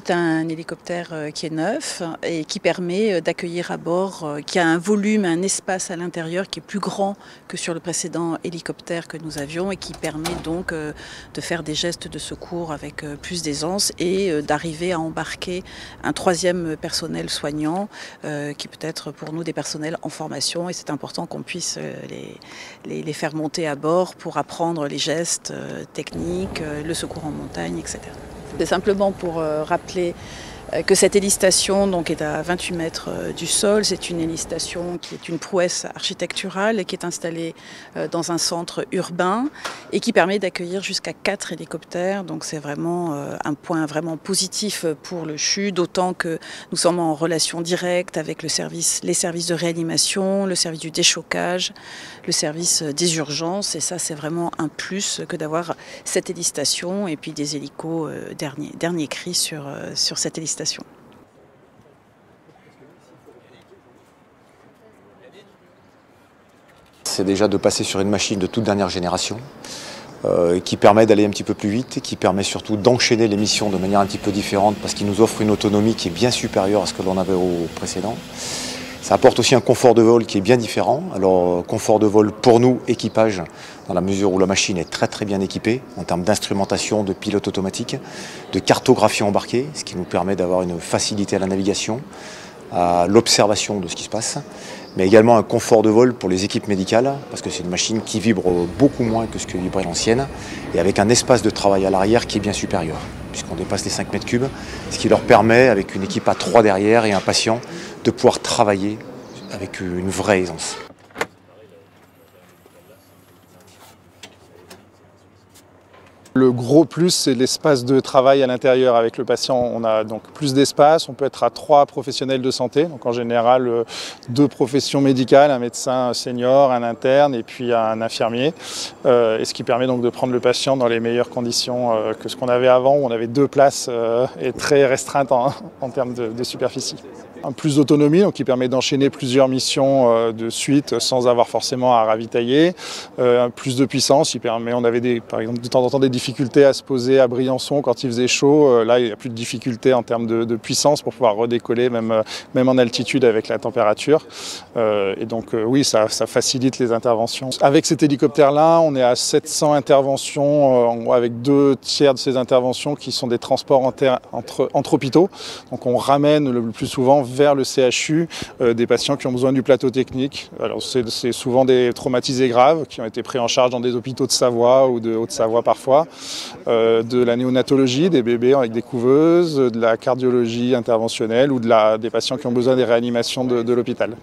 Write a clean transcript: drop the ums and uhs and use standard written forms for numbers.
C'est un hélicoptère qui est neuf et qui permet d'accueillir à bord, qui a un volume, un espace à l'intérieur qui est plus grand que sur le précédent hélicoptère que nous avions et qui permet donc de faire des gestes de secours avec plus d'aisance et d'arriver à embarquer un troisième personnel soignant qui peut être pour nous des personnels en formation, et c'est important qu'on puisse les faire monter à bord pour apprendre les gestes techniques, le secours en montagne, etc. C'est simplement pour rappeler que cette hélistation donc, est à 28 mètres du sol. C'est une hélistation qui est une prouesse architecturale et qui est installée dans un centre urbain et qui permet d'accueillir jusqu'à 4 hélicoptères. Donc c'est vraiment un point vraiment positif pour le CHU, d'autant que nous sommes en relation directe avec les services de réanimation, le service du déchocage, le service des urgences. Et ça, c'est vraiment un plus que d'avoir cette hélistation et puis des hélicos dernier cri sur cette hélistation. C'est déjà de passer sur une machine de toute dernière génération qui permet d'aller un petit peu plus vite et qui permet surtout d'enchaîner les missions de manière un petit peu différente parce qu'il nous offre une autonomie qui est bien supérieure à ce que l'on avait au précédent. Ça apporte aussi un confort de vol qui est bien différent. Alors confort de vol pour nous, équipage, dans la mesure où la machine est très bien équipée en termes d'instrumentation, de pilote automatique, de cartographie embarquée, ce qui nous permet d'avoir une facilité à la navigation, à l'observation de ce qui se passe, mais également un confort de vol pour les équipes médicales, parce que c'est une machine qui vibre beaucoup moins que ce que vibrait l'ancienne, et avec un espace de travail à l'arrière qui est bien supérieur, puisqu'on dépasse les 5 mètres cubes, ce qui leur permet, avec une équipe à 3 derrière et un patient, de pouvoir travailler avec une vraie aisance. Le gros plus, c'est l'espace de travail à l'intérieur. Avec le patient, on a donc plus d'espace. On peut être à 3 professionnels de santé. Donc en général, 2 professions médicales, un médecin senior, un interne et puis un infirmier. Et ce qui permet donc de prendre le patient dans les meilleures conditions que ce qu'on avait avant, où on avait 2 places et très restreintes en termes de superficie. Plus d'autonomie, donc qui permet d'enchaîner plusieurs missions de suite sans avoir forcément à ravitailler. Plus de puissance, on avait par exemple de temps en temps des difficultés à se poser à Briançon quand il faisait chaud. Là, il n'y a plus de difficultés en termes de puissance pour pouvoir redécoller, même en altitude avec la température. Et donc oui, ça facilite les interventions. Avec cet hélicoptère-là, on est à 700 interventions, avec 2 tiers de ces interventions qui sont des transports entre hôpitaux. Donc on ramène le plus souvent vers le CHU des patients qui ont besoin du plateau technique. Alors c'est souvent des traumatisés graves qui ont été pris en charge dans des hôpitaux de Savoie ou de Haute-Savoie parfois, de la néonatologie, des bébés avec des couveuses, de la cardiologie interventionnelle ou des patients qui ont besoin des réanimations de l'hôpital.